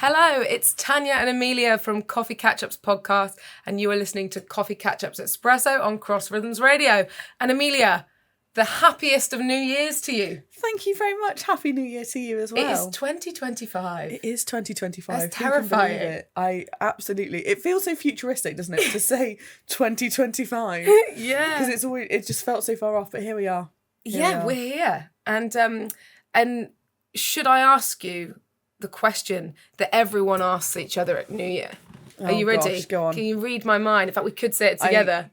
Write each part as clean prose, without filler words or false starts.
Hello, it's Tanya and Amelia from Coffee Catchup's podcast, and you are listening to Coffee Catchup's Espresso on Cross Rhythms Radio. And Amelia, the happiest of New Year's to you. Thank you very much. Happy New Year to you as well. It is 2025. It is 2025. That's terrifying. It feels so futuristic, doesn't it, to say 2025? Yeah. Because it just felt so far off, but here we are. We're here. And should I ask you the question that everyone asks each other at New Year? Are you ready? Gosh, go on. Can you read my mind? In fact, we could say it together.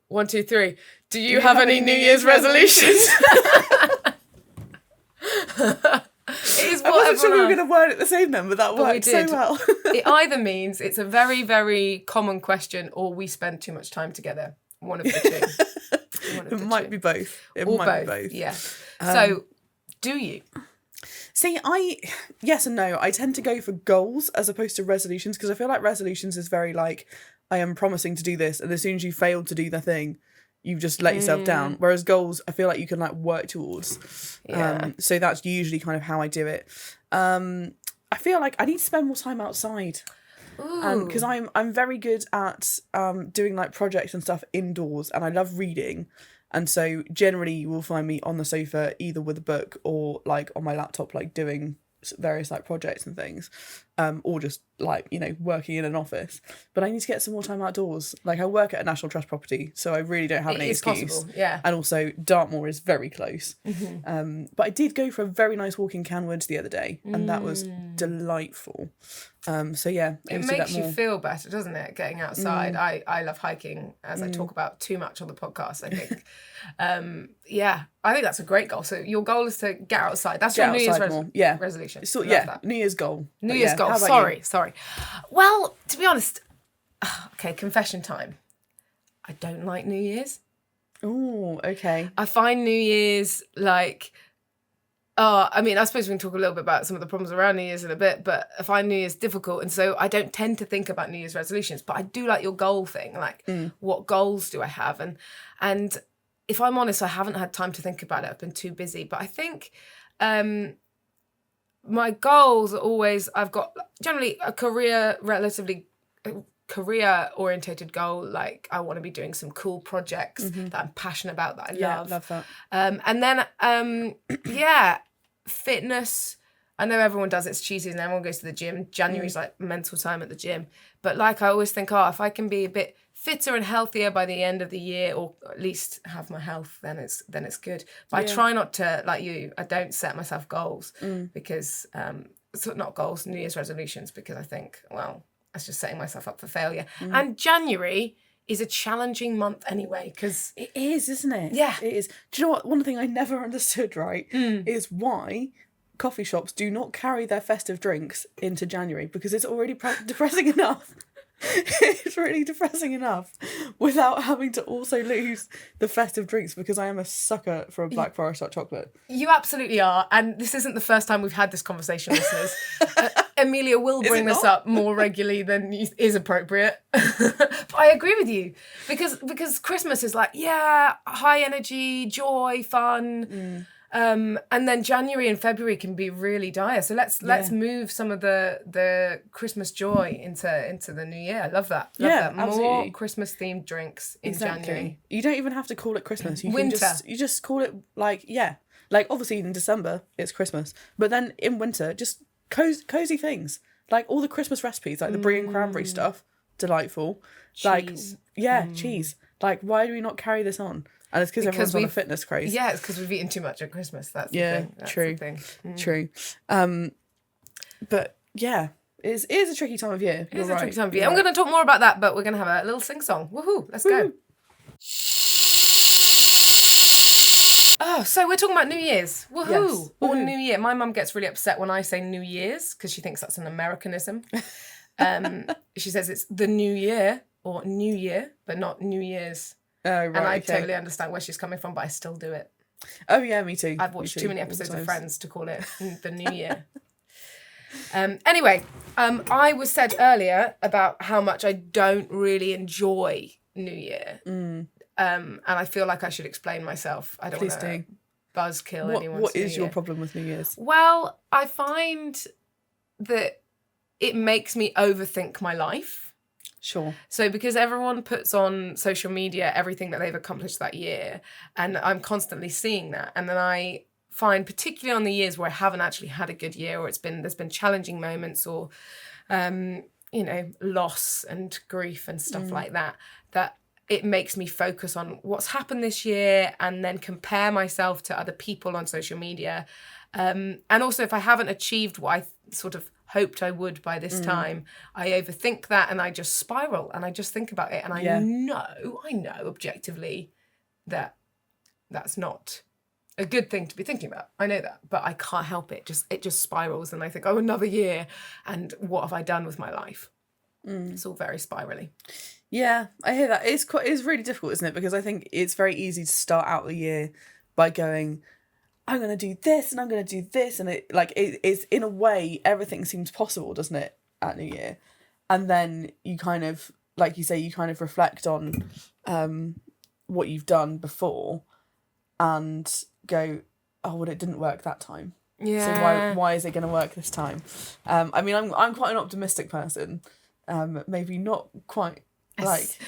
1, 2, 3. Do you have any New Year's resolutions? I wasn't sure we were going to word it the same then, but that worked so well. It either means it's a very, very common question or we spend too much time together. One of the two. It might be both. It might be both. Yeah. So, do you? See, yes and no. I tend to go for goals as opposed to resolutions because I feel like resolutions is very like, I am promising to do this, and as soon as you fail to do the thing, you just let yourself down. Whereas goals, I feel like you can like work towards. Yeah. So that's usually kind of how I do it. I feel like I need to spend more time outside. Because I'm very good at doing like projects and stuff indoors, and I love reading. And so generally you will find me on the sofa either with a book or like on my laptop like doing various like projects and things, or just like, you know, working in an office. But I need to get some more time outdoors. Like I work at a National Trust property, so I really don't have any excuse. Possible, yeah. And also Dartmoor is very close. But I did go for a very nice walk in Canwoods the other day, and that was delightful. So yeah, it makes you feel better, doesn't it? Getting outside. I love hiking, as I talk about too much on the podcast, I think. I think that's a great goal. So your goal is to get outside. That's your New Year's resolution. So New Year's goal. New Year's goal. Sorry. Well, to be honest, okay, confession time. I don't like New Year's. Oh, okay. I find New Year's like... I suppose we can talk a little bit about some of the problems around New Year's in a bit, but I find New Year's difficult, and so I don't tend to think about New Year's resolutions, but I do like your goal thing, like what goals do I have? And if I'm honest, I haven't had time to think about it. I've been too busy, but I think my goals are always, I've got generally a career-orientated goal, like I want to be doing some cool projects that I'm passionate about, that I love. Love that. And then, fitness. I know everyone does, it's cheesy and everyone goes to the gym. January's like mental time at the gym. But like I always think, if I can be a bit fitter and healthier by the end of the year, or at least have my health, then it's good. But I try not to, like you, I don't set myself goals because, not goals, New Year's resolutions, because I think, well, that's just setting myself up for failure. And January is a challenging month anyway, because... It is, isn't it? Yeah. It is. Do you know what? One thing I never understood, right, is why coffee shops do not carry their festive drinks into January, because it's already depressing enough. It's really depressing enough without having to also lose the festive drinks, because I am a sucker for a Black Forest hot chocolate. You absolutely are, and this isn't the first time we've had this conversation, listeners. Amelia will bring this up more regularly than is appropriate. But I agree with you, because Christmas is like, high energy, joy, fun. And then January and February can be really dire. So let's move some of the Christmas joy into the new year. I love that. More absolutely. Christmas themed drinks in January. You don't even have to call it Christmas. Winter. You just call it like obviously in December it's Christmas, but then in winter just cozy things, like all the Christmas recipes, like the brie and cranberry stuff, delightful. Cheese. Cheese. Like, why do we not carry this on? And it's because everyone's on a fitness craze. Yeah, it's because we've eaten too much at Christmas. That's the thing. That's true. The thing. True. But yeah, it is a tricky time of year. It is a tricky time of year. I'm going to talk more about that, but we're going to have a little sing-song. Woohoo! Let's go. Oh, so we're talking about New Year's. Woohoo! Yes. Or New Year. My mum gets really upset when I say New Year's because she thinks that's an Americanism. She says it's the New Year or New Year, but not New Year's. Oh, right. And I totally understand where she's coming from, but I still do it. Oh, yeah, me too. I've watched too many episodes of Friends to call it the New Year. Anyway, I was said earlier about how much I don't really enjoy New Year. And I feel like I should explain myself. I don't want to buzzkill anyone. What is your problem with New Year's? Well, I find that it makes me overthink my life. Sure. So because everyone puts on social media everything that they've accomplished that year, and I'm constantly seeing that, and then I find, particularly on the years where I haven't actually had a good year, or there's been challenging moments, or loss and grief and stuff like that, that it makes me focus on what's happened this year, and then compare myself to other people on social media. And also, if I haven't achieved what I sort of hoped I would by this time, I overthink that, and I just spiral, and I just think about it, and I know objectively that that's not a good thing to be thinking about. I know that, but I can't help it. It just spirals, and I think, oh, another year, and what have I done with my life? It's all very spirally. Yeah, I hear that. It's really difficult, isn't it? Because I think it's very easy to start out the year by going, I'm going to do this and I'm going to do this. And it's in a way, everything seems possible, doesn't it, at New Year? And then you kind of, like you say, you kind of reflect on what you've done before and go, oh, well, it didn't work that time. Yeah. So why is it going to work this time? I mean, I'm quite an optimistic person. Maybe not quite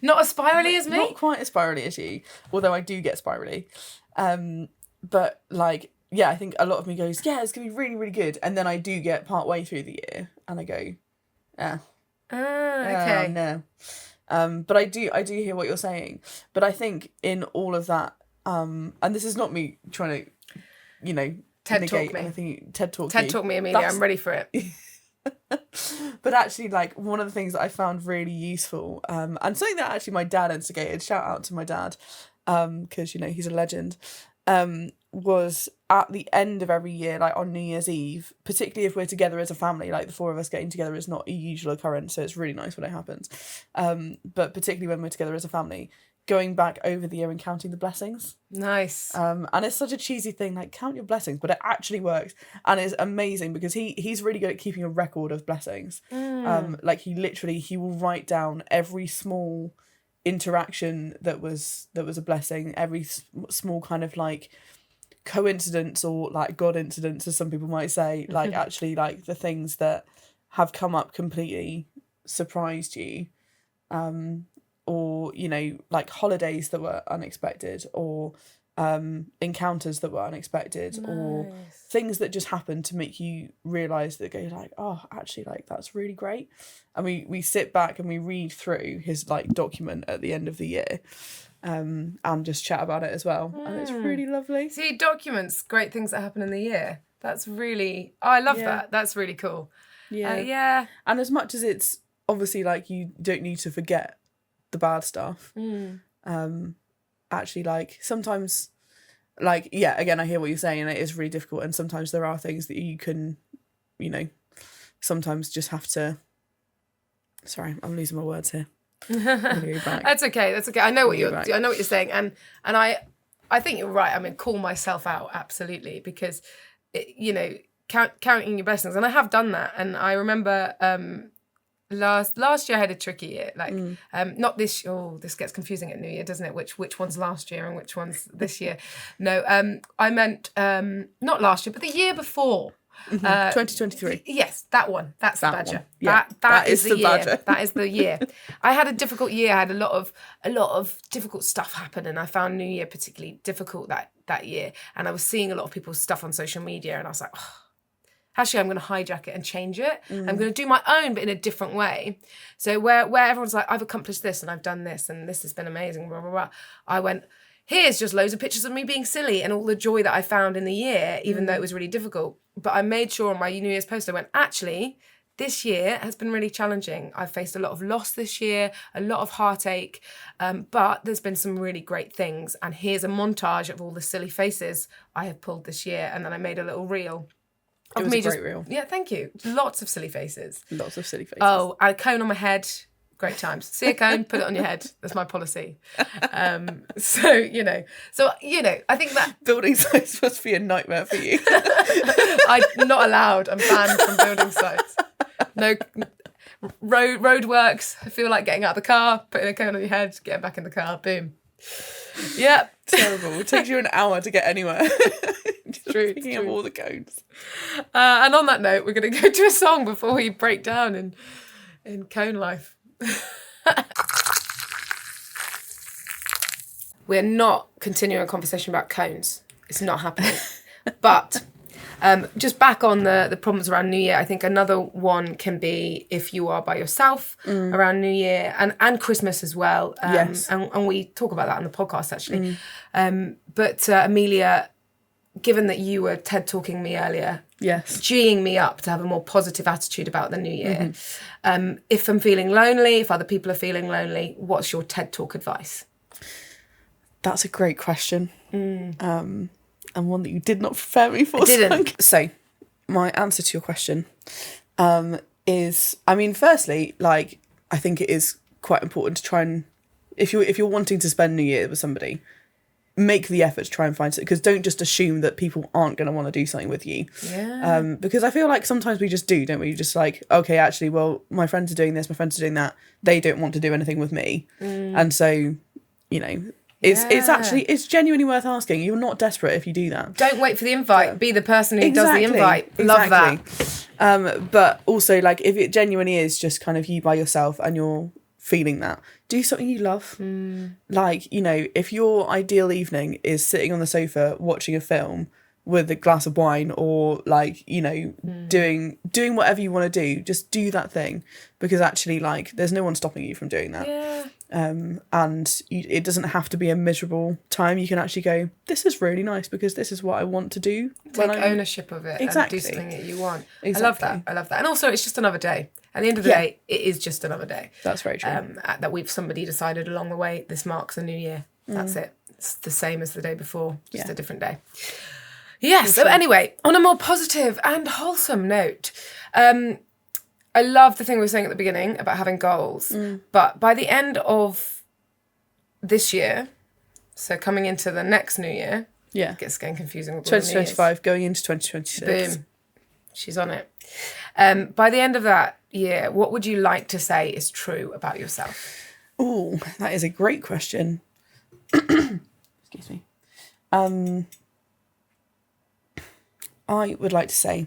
not as spirally as me. Not quite as spirally as you, although I do get spirally. But I think a lot of me goes, yeah, it's gonna be really, really good, and then I do get part way through the year, and I go, okay, no. But I do hear what you're saying. But I think in all of that, and this is not me trying to, TED talk me. Anything. TED talk me, Amelia. I'm ready for it. But actually, one of the things that I found really useful, and something that actually my dad instigated, shout out to my dad, because he's a legend, was at the end of every year, on New Year's Eve, particularly if we're together as a family, the four of us getting together is not a usual occurrence, so it's really nice when it happens, but particularly when we're together as a family, going back over the year and counting the blessings. Nice. And it's such a cheesy thing, count your blessings, but it actually works, and it's amazing because he's really good at keeping a record of blessings. He will write down every small interaction that was a blessing, every small kind of coincidence or God incidents, as some people might say, actually the things that have come up completely surprised you, or holidays that were unexpected, or encounters that were unexpected, nice. Or things that just happened to make you realise that go oh, actually that's really great. And we sit back and we read through his document at the end of the year, and just chat about it as well, and it's really lovely. See, documents, great things that happen in the year. That's really, I love that. That's really cool. Yeah. And as much as it's obviously you don't need to forget the bad stuff, actually sometimes again, I hear what you're saying, and it is really difficult, and sometimes there are things that you can sometimes just have to, sorry, I'm losing my words here. That's okay. I know what you're saying, and I think you're right. I mean, call myself out, absolutely, because counting your blessings, and I have done that. And I remember last year I had a tricky year. Not this. Oh, this gets confusing at New Year, doesn't it? Which one's last year and which one's this year? No, I meant not last year, but the year before. 2023. Yes, that one. That's the badger. One. Yeah, that is the year. Badger. That is the year. I had a difficult year. I had a lot of difficult stuff happen, and I found New Year particularly difficult that year. And I was seeing a lot of people's stuff on social media, and I was like, oh, actually, I'm going to hijack it and change it. I'm going to do my own, but in a different way. So where everyone's like, I've accomplished this and I've done this and this has been amazing, blah, blah, blah. I went, here's just loads of pictures of me being silly and all the joy that I found in the year, even though it was really difficult. But I made sure on my New Year's post, I went, actually, this year has been really challenging. I've faced a lot of loss this year, a lot of heartache, but there's been some really great things. And here's a montage of all the silly faces I have pulled this year. And then I made a little reel. It was a great reel. Yeah, thank you. Lots of silly faces. Lots of silly faces. Oh, and a cone on my head. Great times. See a cone, put it on your head. That's my policy. So I think that building sites must be a nightmare for you. I'm not allowed. I'm banned from building sites. No road works. I feel like getting out of the car, putting a cone on your head, getting back in the car. Boom. Yep. Terrible. It takes you an hour to get anywhere. true. Picking up all the cones. And on that note, we're going to go to a song before we break down in cone life. We're not continuing a conversation about cones. It's not happening. But just back on the problems around New Year, I think another one can be if you are by yourself around New Year and Christmas as well. Yes. And we talk about that on the podcast, actually. But Amelia, given that you were TED talking me earlier, Yes. geeing me up to have a more positive attitude about the New Year, if I'm feeling lonely, if other people are feeling lonely, what's your TED talk advice? That's a great question. And one that you did not prepare me for. I didn't. So, my answer to your question is, I mean, firstly, like, I think it is quite important to try and, if you're wanting to spend New Year with somebody, make the effort to try and find it, because don't just assume that people aren't going to want to do something with you. Yeah. Because I feel like sometimes we just do, don't we? Just like, okay, actually, well, my friends are doing this, my friends are doing that. They don't want to do anything with me. And so, you know, it's genuinely worth asking. You're not desperate if you do that. Don't wait for the invite. Be the person who does the invite. Love that. But also, like, if it genuinely is just kind of you by yourself and you're feeling that, do something you love. Like, you know, if your ideal evening is sitting on the sofa watching a film with a glass of wine, or like, you know, doing whatever you want to do, just do that thing, because actually, like, there's no one stopping you from doing that. And it doesn't have to be a miserable time. You can actually go, this is really nice because this is what I want to do. Take ownership of it. Exactly. And do something that you want. Exactly. I love that. And also, it's just another day. At the end of the day, it is just another day. That's very true. That somebody decided along the way, this marks a new year. That's it. It's the same as the day before, just a different day. Yeah, so anyway, on a more positive and wholesome note, I love the thing we were saying at the beginning about having goals. But by the end of this year, so coming into the next new year, it gets getting confusing with 2025 going into 2026. Boom. She's on it. By the end of that year, what would you like to say is true about yourself? Oh, that is a great question. Excuse me. I would like to say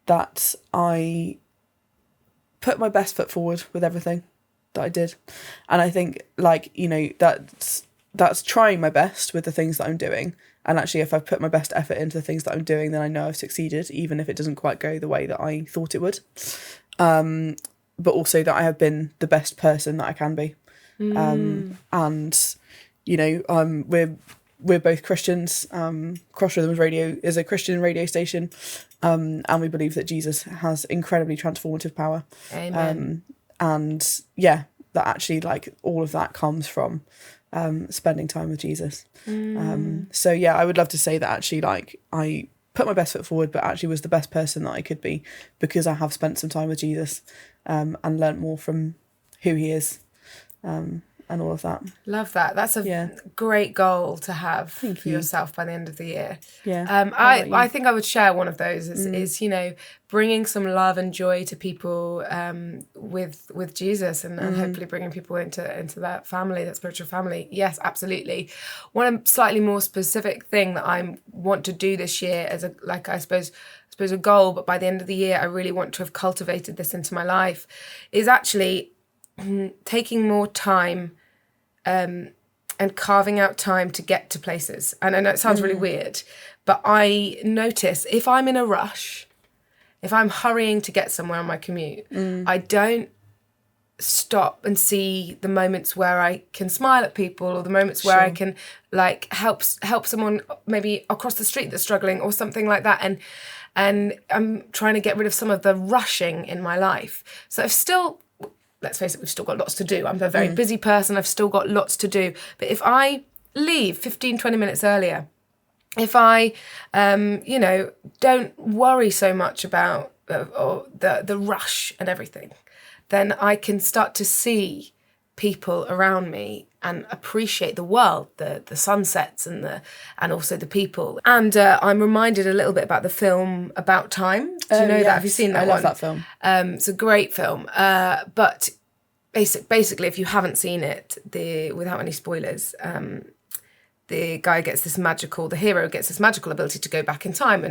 that I put my best foot forward with everything that I did. And I think, like, you know, that's trying my best with the things that I'm doing. And actually, if I've put my best effort into the things that I'm doing, then I know I've succeeded, even if it doesn't quite go the way that I thought it would. But also that I have been the best person that I can be. And, you know, we're both Christians. Cross Rhythms Radio is a Christian radio station. And we believe that Jesus has incredibly transformative power. Amen. And yeah, that actually, like, all of that comes from spending time with Jesus. So yeah, I would love to say that actually, like, I put my best foot forward, but actually was the best person that I could be because I have spent some time with Jesus and learnt more from who he is. And all of that. Love that. That's a great goal to have for yourself by the end of the year. Yeah. I think I would share one of those is, you know, bringing some love and joy to people with Jesus and hopefully bringing people into that family, that spiritual family. Yes, absolutely. One slightly more specific thing that I want to do this year as I suppose a goal, but by the end of the year I really want to have cultivated this into my life, is actually taking more time and carving out time to get to places. And I know it sounds really weird, but I notice if I'm in a rush, if I'm hurrying to get somewhere on my commute, I don't stop and see the moments where I can smile at people, or the moments where I can, like, help someone maybe across the street that's struggling or something like that. And I'm trying to get rid of some of the rushing in my life. So I've still, let's face it, we've still got lots to do. I'm a very busy person. I've still got lots to do. But if I leave 15, 20 minutes earlier, if I, you know, don't worry so much about the rush and everything, then I can start to see people around me and appreciate the world, the sunsets and also the people. And I'm reminded a little bit about the film About Time. Do you know that? Have you seen that one? I love that film. It's a great film. But basically, if you haven't seen it, without any spoilers, the guy gets this the hero gets this magical ability to go back in time,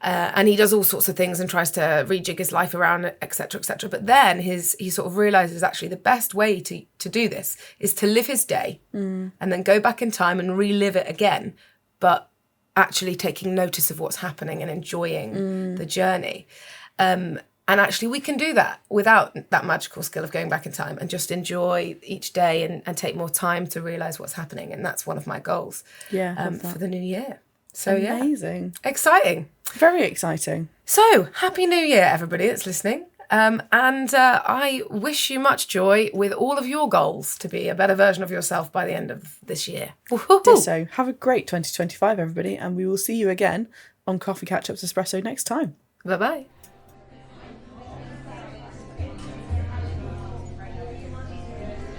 and he does all sorts of things and tries to rejig his life around, etc., etc. But then he sort of realizes actually the best way to do this is to live his day and then go back in time and relive it again, but actually taking notice of what's happening and enjoying the journey. And actually we can do that without that magical skill of going back in time and just enjoy each day and take more time to realise what's happening. And that's one of my goals for the new year. So amazing. Exciting. Very exciting. So happy new year, everybody that's listening. And I wish you much joy with all of your goals to be a better version of yourself by the end of this year. Ditto. Have a great 2025, everybody. And we will see you again on Coffee Catchup's Espresso next time. Bye-bye.